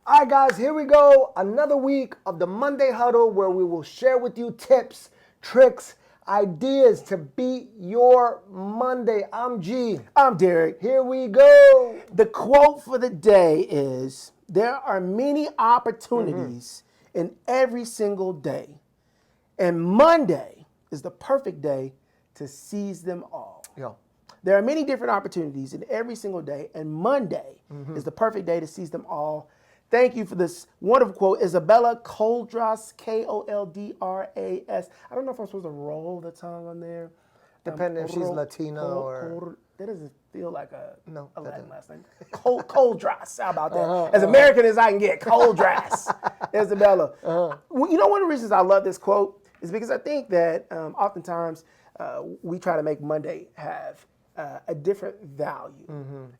All right, guys, here we go. Another week of the Monday Huddle where we will share with you tips, tricks, ideas to beat your Monday. I'm G. I'm Derek. Here we go. The quote for the day is, there are many opportunities in every single day, and Monday is the perfect day to seize them all. Yo. There are many different opportunities in every single day, and Monday is the perfect day to seize them all. Thank you for this wonderful quote. Isabella Koldras, Koldras. I don't know if I'm supposed to roll the tongue on there. Depending if she's Latina or... That doesn't feel like a Latin last name. Koldras, how about that? As American as I can get, Koldras, Isabella. You know, one of the reasons I love this quote is because I think that oftentimes we try to make Monday have a different value.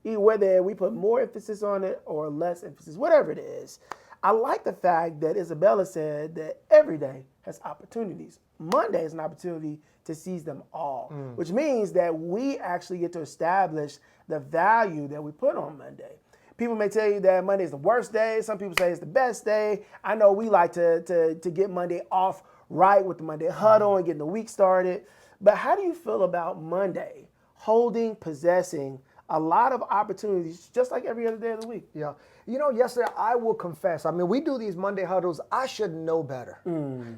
Whether we put more emphasis on it or less emphasis, whatever it is. I like the fact that Isabella said that every day has opportunities. Monday is an opportunity to seize them all, which means that we actually get to establish the value that we put on Monday. People may tell you that Monday is the worst day. Some people say it's the best day. I know we like to get Monday off right with the Monday huddle and getting the week started. But how do you feel about Monday holding, possessing a lot of opportunities just like every other day of the week? Yeah. You know, yesterday, I will confess, I mean, we do these Monday huddles. I should know better.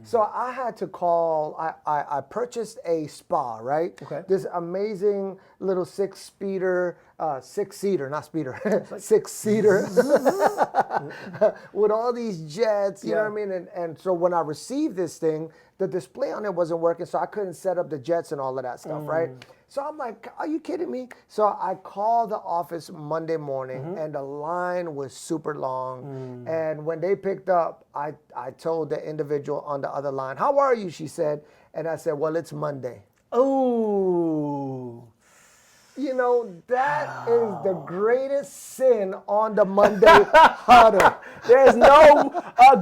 So I had to call, I purchased a spa, right? Okay. This amazing little six-seater, not speeder, six-seater with all these jets, you know what I mean? And so when I received this thing, the display on it wasn't working, so I couldn't set up the jets and all of that stuff, right? So I'm like, are you kidding me? So I called the office Monday morning, and the line was super long. And when they picked up, I told the individual on the other line, how are you, she said. And I said, well, it's Monday. Oh. You know, that is the greatest sin on the Monday huddle. There's no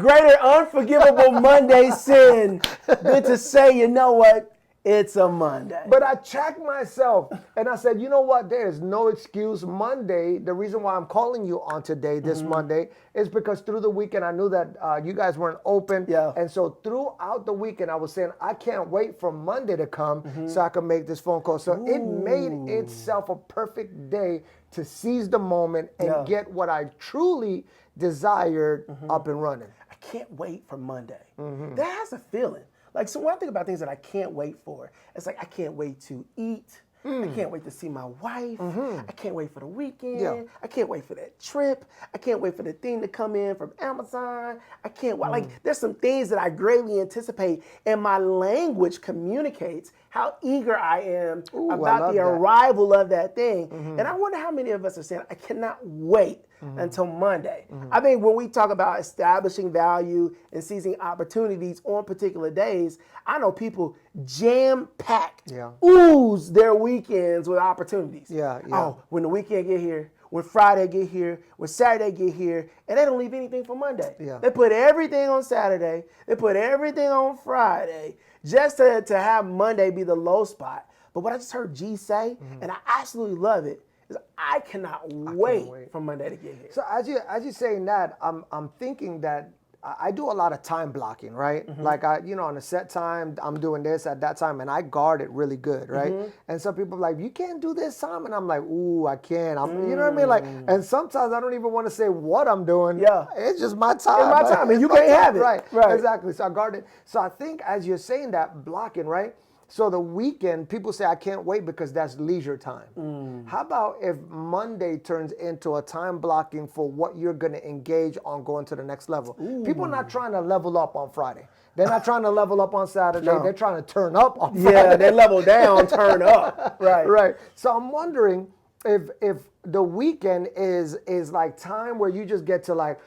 greater unforgivable Monday sin than to say, you know what? It's a Monday. But I checked myself and I said, you know what? There is no excuse. Monday, the reason why I'm calling you on today, this Monday, is because through the weekend I knew that you guys weren't open. Yeah. And so throughout the weekend I was saying, I can't wait for Monday to come so I can make this phone call. So it made itself a perfect day to seize the moment and get what I truly desired up and running. I can't wait for Monday. That has a feeling. Like, so when I think about things that I can't wait for, it's like I can't wait to eat. I can't wait to see my wife. I can't wait for the weekend. Yeah. I can't wait for that trip. I can't wait for the thing to come in from Amazon. I can't wait. Like, there's some things that I greatly anticipate, and my language communicates how eager I am about the arrival of that thing. And I wonder how many of us are saying, I cannot wait until Monday. I think when we talk about establishing value and seizing opportunities on particular days, I know people jam-packed, ooze their weekends with opportunities. Oh, when the weekend get here, when Friday get here, when Saturday get here, and they don't leave anything for Monday. They put everything on Saturday, they put everything on Friday, just to have Monday be the low spot. But what I just heard G say, and I absolutely love it, is I cannot wait for Monday to get here. So as you saying that, I'm thinking that I do a lot of time blocking, right? Like on a set time, I'm doing this at that time, and I guard it really good, right? And some people are like, you can't do this time, and I'm like, ooh, I can. You know what I mean? Like, and sometimes I don't even want to say what I'm doing. It's just my time. It's my time, and you can't have it. Right, exactly. So I guard it. So I think as you're saying that, blocking, right? So the weekend, people say, I can't wait because that's leisure time. How about if Monday turns into a time blocking for what you're going to engage on going to the next level? People are not trying to level up on Friday. They're not trying to level up on Saturday. They're trying to turn up on Friday. Yeah, they level down, turn up. Right. So I'm wondering if the weekend is like time where you just get to like,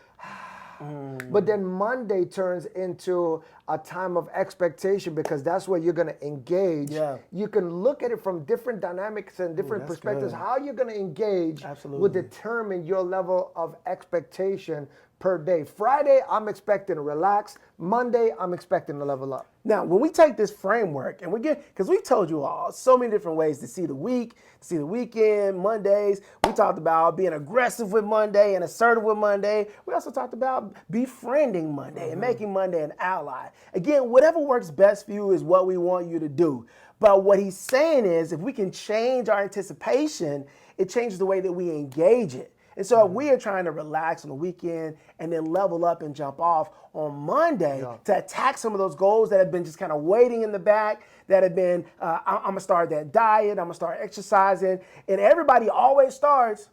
but then Monday turns into, a time of expectation because that's where you're going to engage. Yeah. You can look at it from different dynamics and different perspectives. Good. How you're going to engage will determine your level of expectation per day. Friday, I'm expecting to relax. Monday, I'm expecting to level up. Now, when we take this framework and because we've told you all so many different ways to see the week, to see the weekend, Mondays. We talked about being aggressive with Monday and assertive with Monday. We also talked about befriending Monday and making Monday an ally. Again, whatever works best for you is what we want you to do. But what he's saying is if we can change our anticipation, it changes the way that we engage it. And so if we are trying to relax on the weekend and then level up and jump off on Monday to attack some of those goals that have been just kind of waiting in the back, that have been, I'm going to start that diet, I'm going to start exercising. And everybody always starts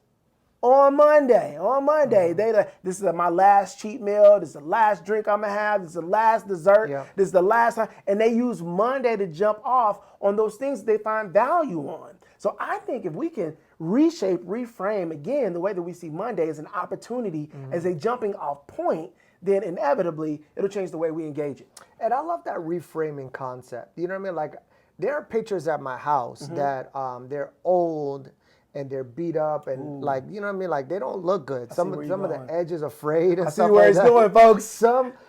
on Monday. This is my last cheat meal. This is the last drink I'm going to have. This is the last dessert. Yeah. This is the last time. And they use Monday to jump off on those things that they find value on. So I think if we can reshape, reframe, again, the way that we see Monday as an opportunity, as a jumping off point, then inevitably it'll change the way we engage it. And I love that reframing concept. You know what I mean? Like there are pictures at my house that they're old and they're beat up and like, you know what I mean? Like they don't look good. Some of the edges are frayed and stuff like that. I see where it's going, folks.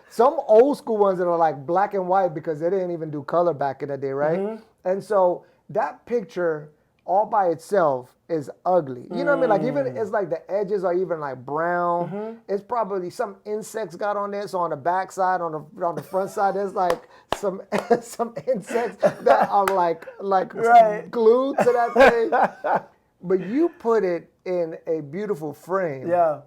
Some old school ones that are like black and white because they didn't even do color back in the day, right? And so that picture all by itself is ugly. You know what I mean? Like even it's like the edges are even like brown. It's probably some insects got on there. So on the back side, on the front side, there's like some insects that are like glued to that thing. But you put it in a beautiful frame. Yeah.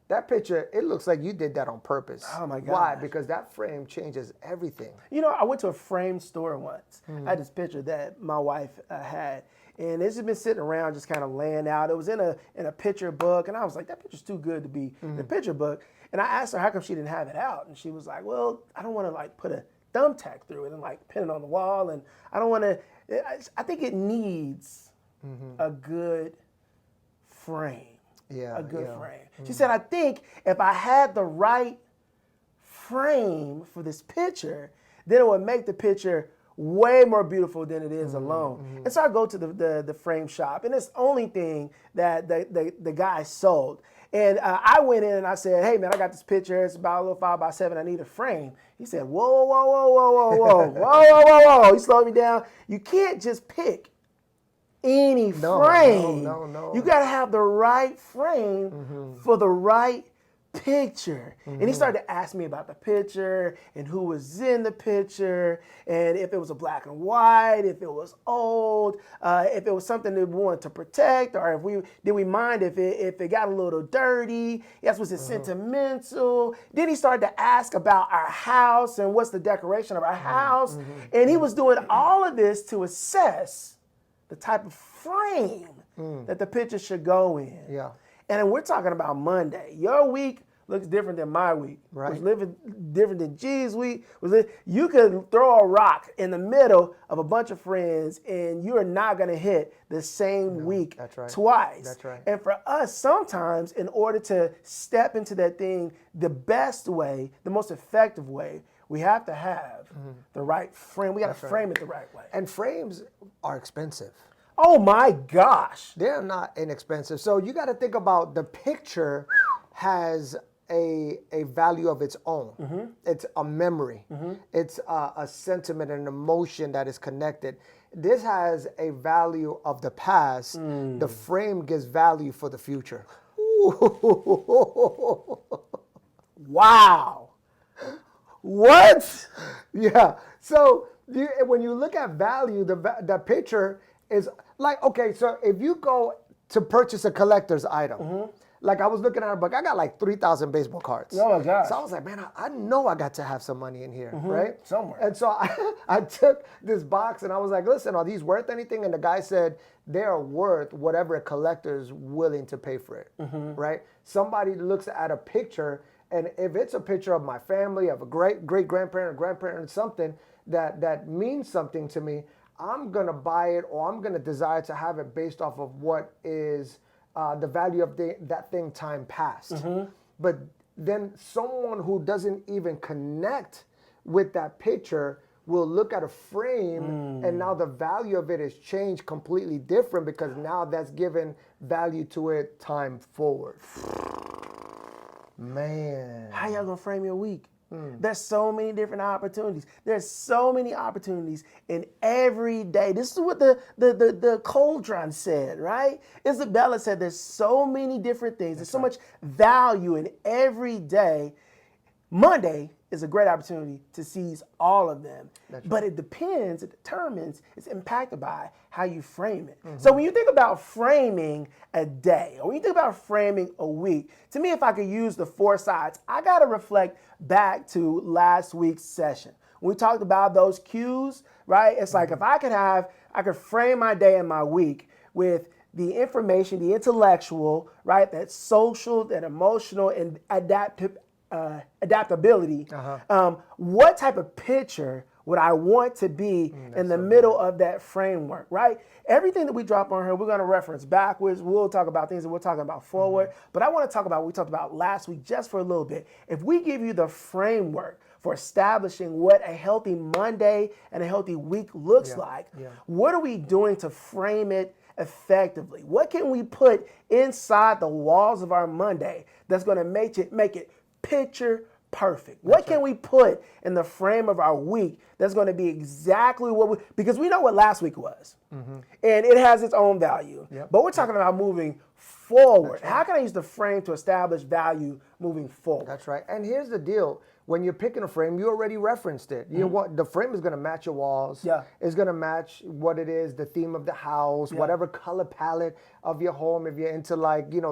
That picture, it looks like you did that on purpose. Oh my God. Why? Because that frame changes everything. You know, I went to a frame store once. I had this picture that my wife had. And it's just been sitting around just kind of laying out. It was in a picture book. And I was like, that picture's too good to be in the picture book. And I asked her how come she didn't have it out. And she was like, well, I don't want to like put a thumbtack through it and like pin it on the wall. And I don't want to, I think it needs a good frame. Yeah, a good frame. She said, I think if I had the right frame for this picture, then it would make the picture way more beautiful than it is alone. And so I go to the frame shop, and it's the only thing that the guy sold. And I went in and I said, hey, man, I got this picture. It's about a little 5x7. I need a frame. He said, whoa, whoa, whoa, whoa, whoa, whoa, whoa, whoa, whoa, whoa. He slowed me down. You can't just pick any frame. No. You got to have the right frame for the right picture. And he started to ask me about the picture and who was in the picture and if it was a black and white, if it was old, if it was something that we wanted to protect, or if did we mind if it got a little dirty. Yes, was it sentimental? Then he started to ask about our house and what's the decoration of our house. And he was doing all of this to assess the type of frame that the picture should go in. Yeah. And we're talking about Monday. Your week looks different than my week. Right. It's living different than G's week. You could throw a rock in the middle of a bunch of friends and you're not going to hit the same week twice. That's right. And for us, sometimes in order to step into that thing the best way, the most effective way, we have to have the right frame. We got to frame it the right way. And frames are expensive. Oh my gosh. They're not inexpensive. So you got to think about the picture has a value of its own. It's a memory. It's a sentiment and an emotion that is connected. This has a value of the past. The frame gives value for the future. Wow. What? Yeah. So when you look at value, the picture is like, okay, so if you go to purchase a collector's item, like I was looking at a book, I got like 3,000 baseball cards. Oh my gosh. So I was like, man, I know I got to have some money in here, right? Somewhere. And so I took this box and I was like, listen, are these worth anything? And the guy said, they are worth whatever a collector's willing to pay for it, right? Somebody looks at a picture, and if it's a picture of my family, of a great-grandparent or grandparent, something that means something to me, I'm going to buy it, or I'm going to desire to have it based off of what is the value of that thing time past. But then someone who doesn't even connect with that picture will look at a frame and now the value of it is changed completely different because now that's given value to it time forward. Man. How y'all gonna frame your week? There's so many different opportunities. There's so many opportunities in every day. This is what the Cauldron said, right? Isabella said there's so many different things. There's so much value in every day. Monday is a great opportunity to seize all of them. But it determines, it's impacted by how you frame it. So when you think about framing a day, or when you think about framing a week, to me, if I could use the 4 sides, I gotta reflect back to last week's session. When we talked about those cues, right? It's like if I could frame my day and my week with the information, the intellectual, right? That social, that emotional, and adaptability. What type of picture would I want to be in the middle of that framework, right? Everything that we drop on here, we're going to reference backwards. We'll talk about things that we're talking about forward. But I want to talk about what we talked about last week just for a little bit. If we give you the framework for establishing what a healthy Monday and a healthy week looks like, what are we doing to frame it effectively? What can we put inside the walls of our Monday that's going to make it picture perfect? What can we put in the frame of our week that's going to be exactly because we know what last week was, and it has its own value. But we're talking about moving forward. How can I use the frame to establish value moving forward? That's right. And here's the deal. When you're picking a frame, you already referenced it. You want the frame is going to match your walls. It's going to match what it is, the theme of the house, whatever color palette of your home, if you're into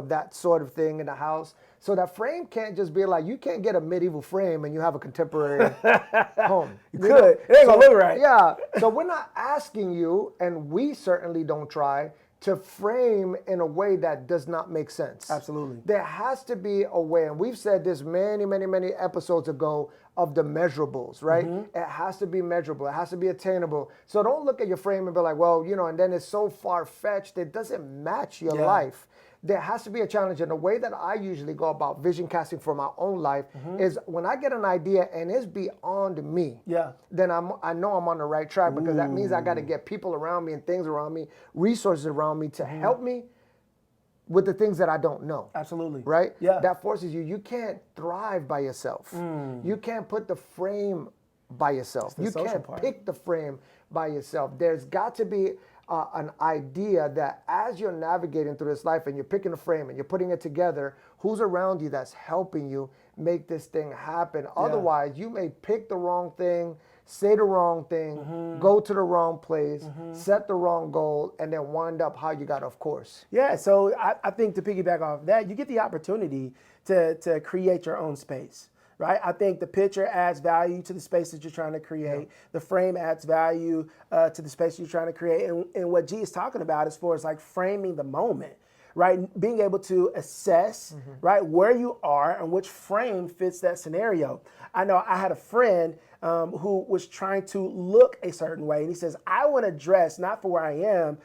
that sort of thing in the house. So that frame can't just be like, you can't get a medieval frame and you have a contemporary home. You could. It ain't going to look right. Yeah. So we're not asking you, and we certainly don't try, to frame in a way that does not make sense. Absolutely. There has to be a way, and we've said this many, many, many episodes ago, of the measurables, right? It has to be measurable. It has to be attainable. So don't look at your frame and be like, well, and then it's so far-fetched, it doesn't match your life. There has to be a challenge. And the way that I usually go about vision casting for my own life is when I get an idea and it's beyond me, then I know I'm on the right track, because that means I got to get people around me and things around me, resources around me to help me with the things that I don't know. Absolutely. Right? Yeah. That forces you. You can't thrive by yourself. You can't put the frame by yourself. You can't pick the frame by yourself. There's got to be an idea that as you're navigating through this life and you're picking a frame and you're putting it together, who's around you that's helping you make this thing happen? Otherwise, you may pick the wrong thing, say the wrong thing, go to the wrong place, set the wrong goal, and then wind up how you got off course. Yeah, so I think to piggyback off that, you get the opportunity to create your own space. Right? I think the picture adds value to the space that you're trying to create. The frame adds value to the space you're trying to create. And what G is talking about as far as like framing the moment, right? Being able to assess, right, where you are and which frame fits that scenario. I know I had a friend who was trying to look a certain way. And he says, I want to dress not for where I am,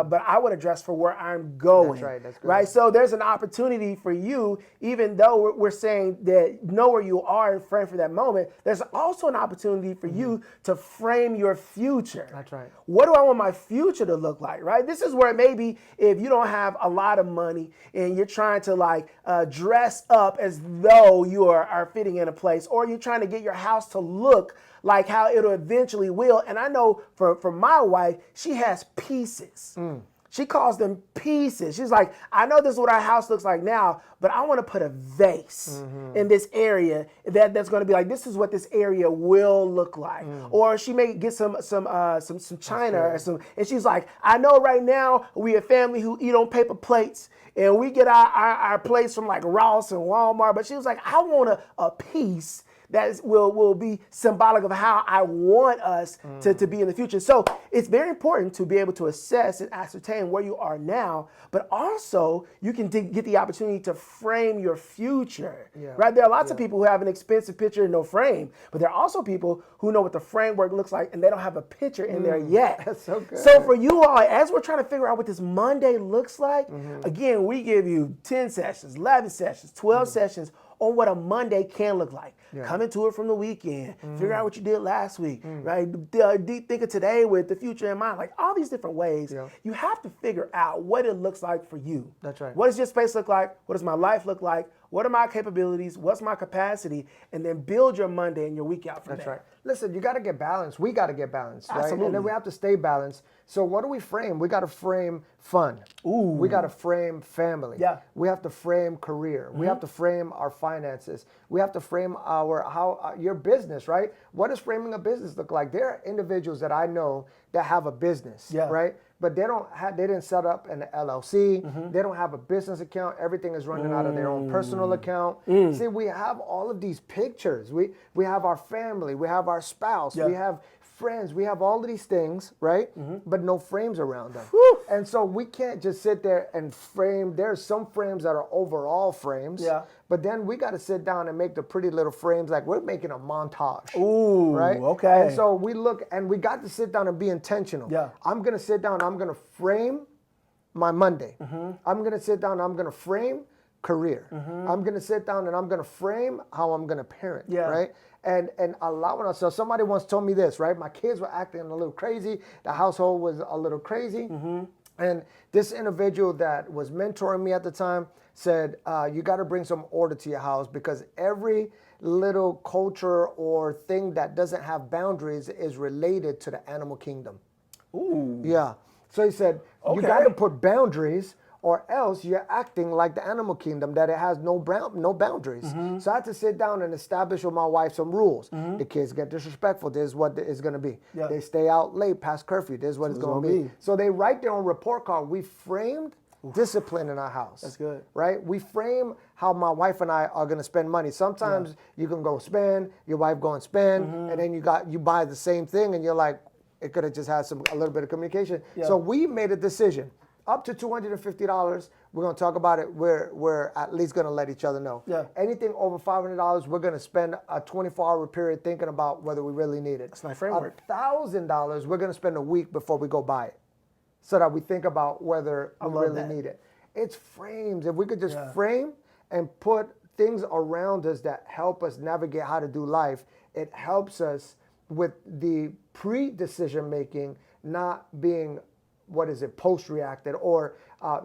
but I want to dress for where I'm going. That's right. That's good. Right? So there's an opportunity for you, even though we're saying that know where you are and frame for that moment, there's also an opportunity for you to frame your future. That's right. What do I want my future to look like, right? This is where maybe if you don't have a lot of money and you're trying to dress up as though you are fitting in a place, or you're trying to get your house to look like how it'll eventually will. And I know for my wife, she has pieces. She calls them pieces. She's like, I know this is what our house looks like now, but I want to put a vase in this area that's going to be like, this is what this area will look like. Or she may get some china or some, and she's like, I know right now we a family who eat on paper plates, and we get our plates from like Ross and Walmart. But she was like, I want a piece that will be symbolic of how I want us to be in the future. So it's very important to be able to assess and ascertain where you are now, but also you can get the opportunity to frame your future, right? There are lots of people who have an expensive picture and no frame, but there are also people who know what the framework looks like and they don't have a picture in there yet. That's so good. So for you all, as we're trying to figure out what this Monday looks like, again, we give you 10 sessions, 11 sessions, 12 sessions on what a Monday can look like. Come into it from the weekend, figure out what you did last week, right? Think of today with the future in mind. Like all these different ways, you have to figure out what it looks like for you. That's right. What does your space look like? What does my life look like? What are my capabilities? What's my capacity? And then build your Monday and your week out from there. That's right. Listen, you got to get balanced. We got to get balanced, right? Absolutely. And then we have to stay balanced. So what do we frame? We got to frame fun. Ooh. We got to frame family. Yeah. We have to frame career. We have to frame our finances. We have to frame your business, right? What does framing a business look like? There are individuals that I know that have a business, right? But they didn't set up an LLC. They don't have a business account. Everything is running out of their own personal account. See, we have all of these pictures. We have our family. We have our spouse. We have friends. We have all of these things, right? But no frames around them. Whew. And so we can't just sit there and frame. There's some frames that are overall frames. But then we got to sit down and make the pretty little frames like we're making a montage. Ooh, right? Okay. And so we look and we got to sit down and be intentional. I'm going to sit down, I'm going to frame my Monday. I'm going to sit down, I'm going to frame career. I'm going to sit down and I'm going to frame how I'm going to parent, right? And allowing ourselves. Somebody once told me this, right? My kids were acting a little crazy. The household was a little crazy. And this individual that was mentoring me at the time said, you got to bring some order to your house because every little culture or thing that doesn't have boundaries is related to the animal kingdom. Ooh. Yeah. So he said, you got to put boundaries or else you're acting like the animal kingdom, that it has no boundaries. So I had to sit down and establish with my wife some rules. The kids get disrespectful. This is what it's going to be. They stay out late past curfew. This is what it's going to be. So they write their own report card. We framed discipline in our house. That's good. Right? We frame how my wife and I are going to spend money. Sometimes you can go spend, your wife go and spend, and then you buy the same thing and you're like, it could have just had a little bit of communication. So we made a decision. Up to $250, we're going to talk about it. We're at least going to let each other know. Anything over $500, we're going to spend a 24-hour period thinking about whether we really need it. That's my framework. $1,000, we're going to spend a week before we go buy it, so that we think about whether we really need it. It's frames. If we could just frame and put things around us that help us navigate how to do life, it helps us with the pre-decision making, not being post-reacted, or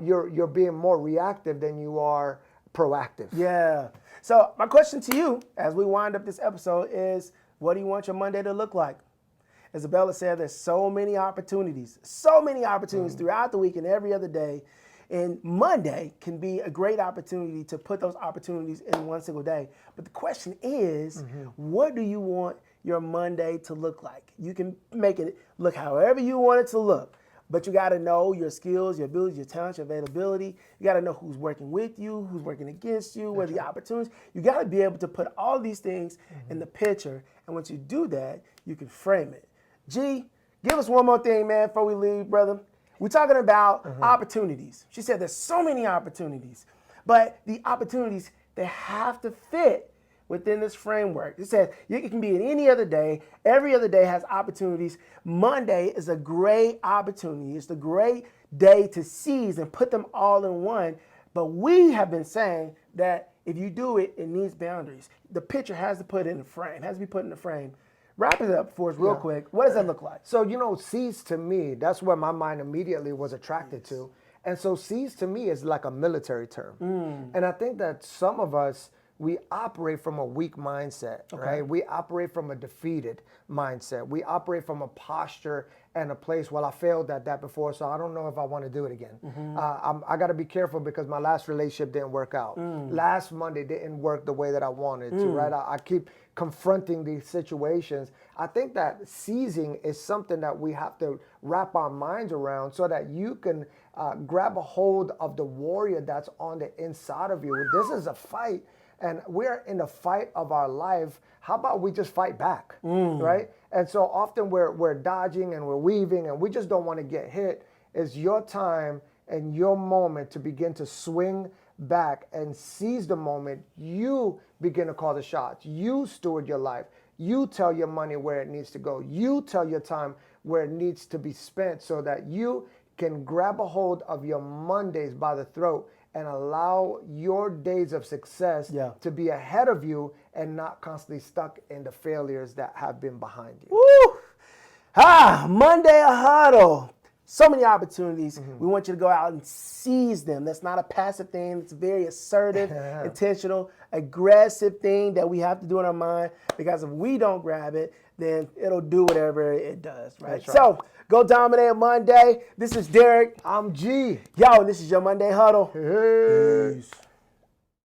you're being more reactive than you are proactive. Yeah. So my question to you as we wind up this episode is, what do you want your Monday to look like? Isabella said there's so many opportunities throughout the week and every other day. And Monday can be a great opportunity to put those opportunities in one single day. But the question is, what do you want your Monday to look like? You can make it look however you want it to look. But you got to know your skills, your abilities, your talents, your availability. You got to know who's working with you, who's working against you, what are the opportunities. You got to be able to put all these things in the picture. And once you do that, you can frame it. G, give us one more thing, man, before we leave, brother. We're talking about opportunities. She said there's so many opportunities. But the opportunities, they have to fit within this framework. It says it can be in any other day. Every other day has opportunities. Monday is a great opportunity. It's a great day to seize and put them all in one. But we have been saying that if you do it, it needs boundaries. The picture has to put in the frame, has to be put in the frame. Wrap it up for us real quick. What does that look like? So, seize to me, that's what my mind immediately was attracted to. And so seize to me is like a military term. And I think that some of us, we operate from a weak mindset, right? We operate from a defeated mindset. We operate from a posture and a place, well, I failed at that before, so I don't know if I want to do it again. I got to be careful because my last relationship didn't work out. Last Monday didn't work the way that I wanted to, right? I keep confronting these situations. I think that seizing is something that we have to wrap our minds around so that you can grab a hold of the warrior that's on the inside of you. This is a fight. And we're in the fight of our life. How about we just fight back, right? And so often we're dodging and we're weaving and we just don't want to get hit. It's your time and your moment to begin to swing back and seize the moment. You begin to call the shots. You steward your life. You tell your money where it needs to go. You tell your time where it needs to be spent so that you can grab a hold of your Mondays by the throat and allow your days of success to be ahead of you and not constantly stuck in the failures that have been behind you. Woo! Monday a huddle. So many opportunities. We want you to go out and seize them. That's not a passive thing. It's a very assertive, intentional, aggressive thing that we have to do in our mind, because if we don't grab it, then it'll do whatever it does, right? So go dominate Monday. This is Derek. I'm G. Yo, this is your Monday Huddle. Peace.